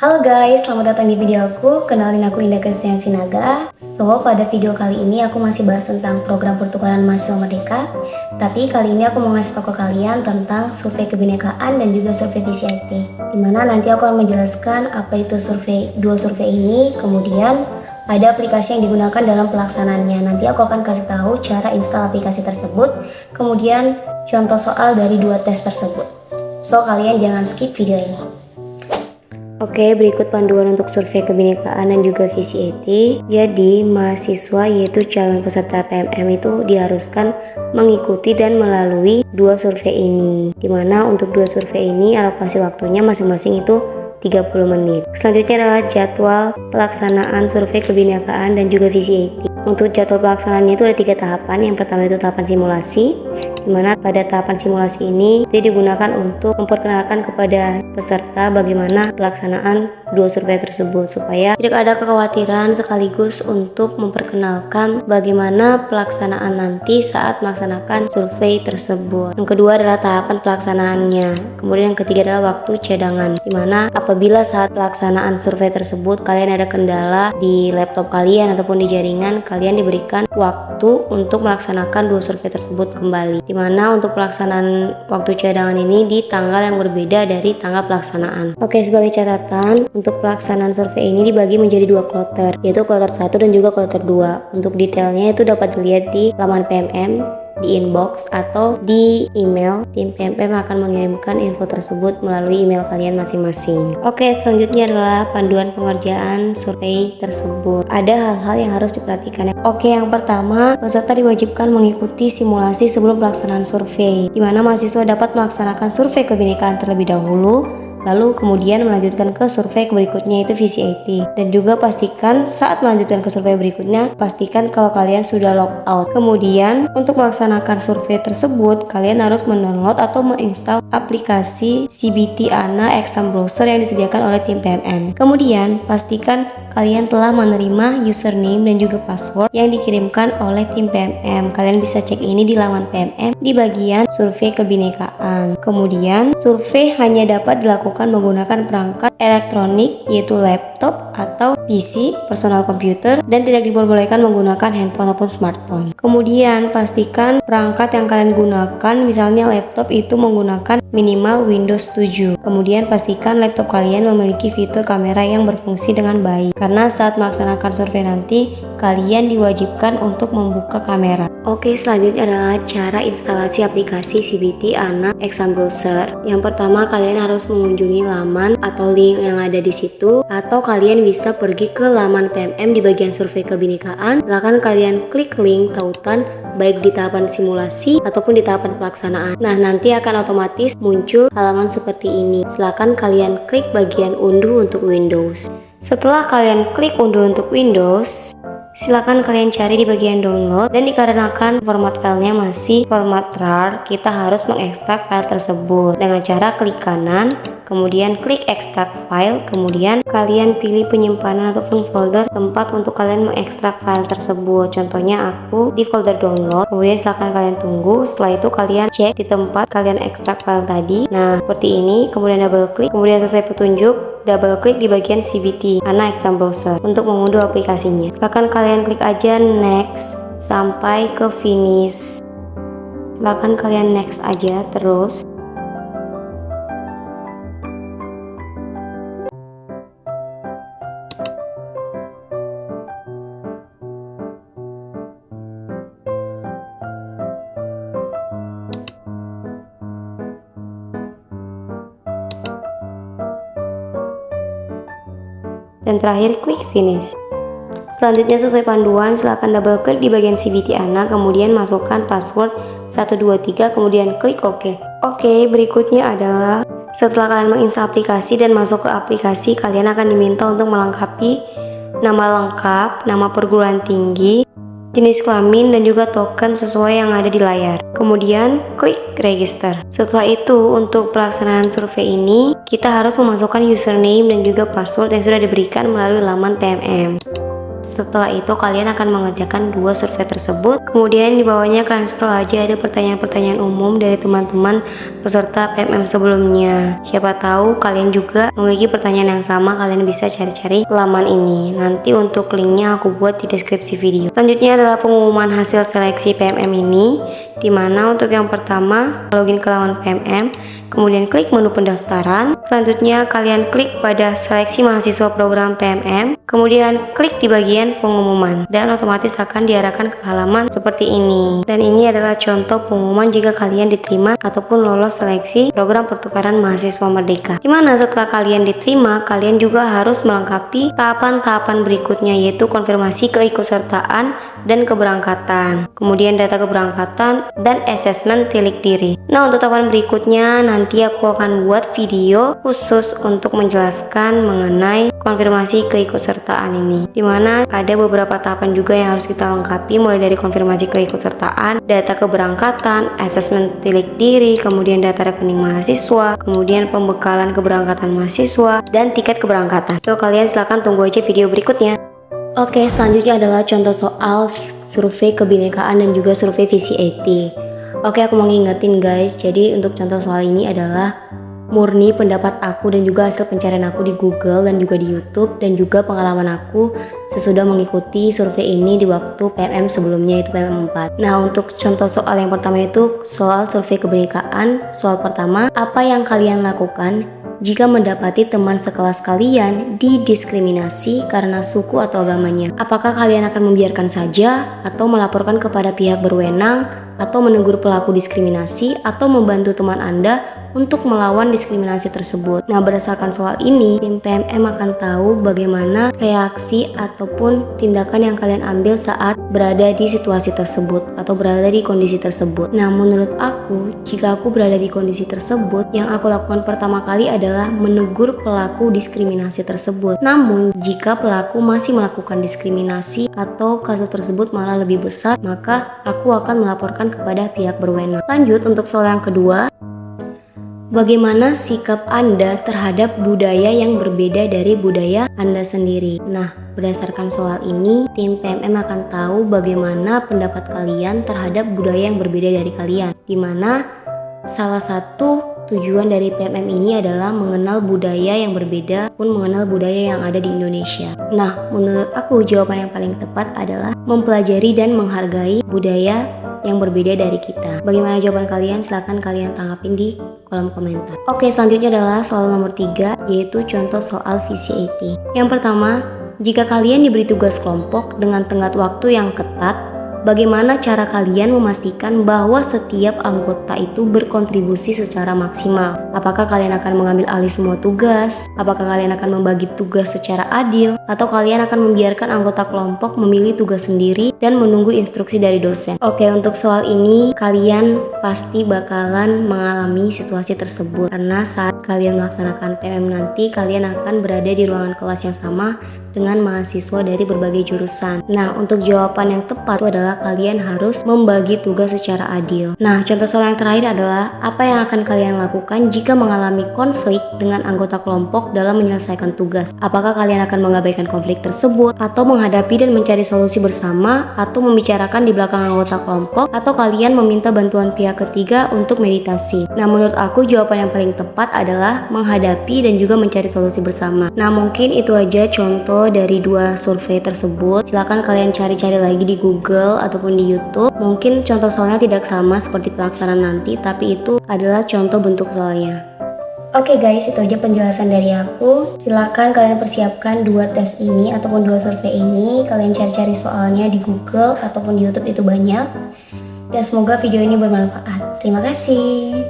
Halo guys, selamat datang di video aku. Kenalin aku Indah Kristian Sinaga. Pada video kali ini aku masih bahas tentang program pertukaran mahasiswa merdeka. Tapi kali ini aku mau ngasih tau ke kalian tentang survei kebinekaan dan juga survei VCIT. Dimana nanti aku akan menjelaskan apa itu dua survei ini, kemudian ada aplikasi yang digunakan dalam pelaksanaannya. Nanti aku akan kasih tahu cara install aplikasi tersebut, kemudian contoh soal dari dua tes tersebut. Kalian jangan skip video ini. Oke, berikut panduan untuk survei kebinekaan dan juga VCIT. Jadi, mahasiswa yaitu calon peserta PMM itu diharuskan mengikuti dan melalui dua survei ini. Dimana untuk dua survei ini alokasi waktunya masing-masing itu 30 menit. Selanjutnya adalah jadwal pelaksanaan survei kebinekaan dan juga VCIT. Untuk jadwal pelaksanaannya itu ada 3 tahapan. Yang pertama itu tahapan simulasi, dimana pada tahapan simulasi ini digunakan untuk memperkenalkan kepada peserta bagaimana pelaksanaan dua survei tersebut supaya tidak ada kekhawatiran, sekaligus untuk memperkenalkan bagaimana pelaksanaan nanti saat melaksanakan survei tersebut. Yang kedua adalah tahapan pelaksanaannya. Kemudian yang ketiga adalah waktu cadangan, dimana apabila saat pelaksanaan survei tersebut kalian ada kendala di laptop kalian ataupun di jaringan, kalian diberikan waktu untuk melaksanakan dua survei tersebut kembali, dimana untuk pelaksanaan waktu cadangan ini di tanggal yang berbeda dari tanggal pelaksanaan. Oke, sebagai catatan, untuk pelaksanaan survei ini dibagi menjadi 2 kloter, yaitu kloter 1 dan juga kloter 2. Untuk detailnya itu dapat dilihat di laman PMM, di inbox atau di email. Tim PMM akan mengirimkan info tersebut melalui email kalian masing-masing. Oke, selanjutnya adalah panduan pengerjaan survei tersebut. Ada hal-hal yang harus diperhatikan. Oke, yang pertama, peserta diwajibkan mengikuti simulasi sebelum pelaksanaan survei, di mana mahasiswa dapat melaksanakan survei kebinekaan terlebih dahulu, lalu kemudian melanjutkan ke survei berikutnya itu VCIT. Dan juga pastikan saat melanjutkan ke survei berikutnya, pastikan kalau kalian sudah log out. Kemudian untuk melaksanakan survei tersebut, kalian harus mendownload atau menginstal aplikasi CBT ANA Exam Browser yang disediakan oleh tim PMM. Kemudian pastikan kalian telah menerima username dan juga password yang dikirimkan oleh tim PMM. Kalian bisa cek ini di laman PMM di bagian survei kebinekaan. Kemudian survei hanya dapat dilakukan menggunakan perangkat elektronik yaitu laptop atau PC, personal computer, dan tidak diperbolehkan menggunakan handphone ataupun smartphone. Kemudian pastikan perangkat yang kalian gunakan, misalnya laptop itu menggunakan minimal Windows 7. Kemudian pastikan laptop kalian memiliki fitur kamera yang berfungsi dengan baik, karena saat melaksanakan survei nanti kalian diwajibkan untuk membuka kamera. Oke, selanjutnya adalah cara instalasi aplikasi CBT ANA Exam Browser. Yang pertama, kalian harus mengunjungi laman atau link yang ada di situ, atau kalian bisa pergi ke laman PMM di bagian survei kebinekaan. Silakan kalian klik link tautan baik di tahapan simulasi ataupun di tahapan pelaksanaan. Nah, nanti akan otomatis muncul halaman seperti ini. Silakan kalian klik bagian unduh untuk Windows. Setelah kalian klik unduh untuk Windows, silakan kalian cari di bagian download, dan dikarenakan format filenya masih format RAR, kita harus mengekstrak file tersebut dengan cara klik kanan, kemudian klik ekstrak file, kemudian kalian pilih penyimpanan ataupun folder tempat untuk kalian mengekstrak file tersebut. Contohnya aku di folder download, kemudian silakan kalian tunggu. Setelah itu kalian cek di tempat kalian ekstrak file tadi. Nah, seperti ini, kemudian double klik, kemudian sesuai petunjuk double klik di bagian CBT ANA Exam Browser untuk mengunduh aplikasinya. Silakan kalian klik aja next sampai ke finish. Silakan kalian next aja terus. Dan terakhir klik finish. Selanjutnya sesuai panduan, silakan double klik di bagian CBT ANA, kemudian masukkan password 123, kemudian klik OK. Oke, berikutnya adalah setelah kalian menginstal aplikasi dan masuk ke aplikasi, kalian akan diminta untuk melengkapi nama lengkap, nama perguruan tinggi, jenis kelamin, dan juga token sesuai yang ada di layar. Kemudian klik register. Setelah itu, untuk pelaksanaan survei ini kita harus memasukkan username dan juga password yang sudah diberikan melalui laman PMM. Setelah itu kalian akan mengerjakan 2 survei tersebut. Kemudian di bawahnya kalian scroll aja, ada pertanyaan-pertanyaan umum dari teman-teman peserta PMM sebelumnya. Siapa tahu kalian juga memiliki pertanyaan yang sama, kalian bisa cari-cari laman ini. Nanti untuk linknya aku buat di deskripsi video. Selanjutnya adalah pengumuman hasil seleksi PMM ini, dimana untuk yang pertama login ke laman PMM, kemudian klik menu pendaftaran. Selanjutnya kalian klik pada seleksi mahasiswa program PMM, kemudian klik di bagian pengumuman dan otomatis akan diarahkan ke halaman seperti ini. Dan ini adalah contoh pengumuman jika kalian diterima ataupun lolos seleksi program pertukaran mahasiswa merdeka. Dimana setelah kalian diterima, kalian juga harus melengkapi tahapan-tahapan berikutnya, yaitu konfirmasi keikutsertaan dan keberangkatan, kemudian data keberangkatan dan asesmen tilik diri. Nah, untuk tahapan berikutnya nanti aku akan buat video khusus untuk menjelaskan mengenai konfirmasi keikutsertaan ini, dimana ada beberapa tahapan juga yang harus kita lengkapi, mulai dari konfirmasi keikutsertaan, data keberangkatan, asesmen tilik diri, kemudian data rekening mahasiswa, kemudian pembekalan keberangkatan mahasiswa, dan tiket keberangkatan. So, kalian silahkan tunggu aja video berikutnya. Oke, selanjutnya adalah contoh soal survei kebinekaan dan juga survei VCAT. Oke, aku mau ngingetin guys, jadi untuk contoh soal ini adalah murni pendapat aku dan juga hasil pencarian aku di Google dan juga di YouTube, dan juga pengalaman aku sesudah mengikuti survei ini di waktu PMM sebelumnya, itu PMM 4. Nah, untuk contoh soal yang pertama itu soal survei kebinekaan. Soal pertama, apa yang kalian lakukan jika mendapati teman sekelas kalian didiskriminasi karena suku atau agamanya? Apakah kalian akan membiarkan saja, atau melaporkan kepada pihak berwenang, atau menegur pelaku diskriminasi, atau membantu teman Anda untuk melawan diskriminasi tersebut? Nah, berdasarkan soal ini, tim PMM akan tahu bagaimana reaksi ataupun tindakan yang kalian ambil saat berada di situasi tersebut atau berada di kondisi tersebut. Nah, menurut aku, jika aku berada di kondisi tersebut, yang aku lakukan pertama kali adalah menegur pelaku diskriminasi tersebut. Namun, jika pelaku masih melakukan diskriminasi atau kasus tersebut malah lebih besar, maka aku akan melaporkan kepada pihak berwenang. Lanjut, untuk soal yang kedua, bagaimana sikap Anda terhadap budaya yang berbeda dari budaya Anda sendiri? Nah, berdasarkan soal ini, tim PMM akan tahu bagaimana pendapat kalian terhadap budaya yang berbeda dari kalian, dimana salah satu tujuan dari PMM ini adalah mengenal budaya yang berbeda pun mengenal budaya yang ada di Indonesia. Nah, menurut aku jawaban yang paling tepat adalah mempelajari dan menghargai budaya yang berbeda dari kita. Bagaimana jawaban kalian? Silahkan kalian tanggapin di kolom komentar. Oke, selanjutnya adalah soal nomor 3, yaitu contoh soal VCAT. Yang pertama, jika kalian diberi tugas kelompok dengan tenggat waktu yang ketat, bagaimana cara kalian memastikan bahwa setiap anggota itu berkontribusi secara maksimal? Apakah kalian akan mengambil alih semua tugas? Apakah kalian akan membagi tugas secara adil? Atau kalian akan membiarkan anggota kelompok memilih tugas sendiri dan menunggu instruksi dari dosen? Oke, untuk soal ini kalian pasti bakalan mengalami situasi tersebut, karena saat kalian melaksanakan PMM nanti, kalian akan berada di ruangan kelas yang sama dengan mahasiswa dari berbagai jurusan. Nah, untuk jawaban yang tepat itu adalah kalian harus membagi tugas secara adil. Nah, contoh soal yang terakhir adalah apa yang akan kalian lakukan jika mengalami konflik dengan anggota kelompok dalam menyelesaikan tugas? Apakah kalian akan mengabaikan konflik tersebut, atau menghadapi dan mencari solusi bersama, atau membicarakan di belakang anggota kelompok, atau kalian meminta bantuan pihak ketiga untuk meditasi? Nah, menurut aku jawaban yang paling tepat adalah menghadapi dan juga mencari solusi bersama. Nah, mungkin itu aja contoh dari 2 survei tersebut. Silakan kalian cari-cari lagi di Google ataupun di YouTube. Mungkin contoh soalnya tidak sama seperti pelaksanaan nanti, tapi itu adalah contoh bentuk soalnya. Oke guys, itu aja penjelasan dari aku. Silakan kalian persiapkan 2 tes ini ataupun 2 survei ini. Kalian cari-cari soalnya di Google ataupun di YouTube, itu banyak. Dan semoga video ini bermanfaat. Terima kasih.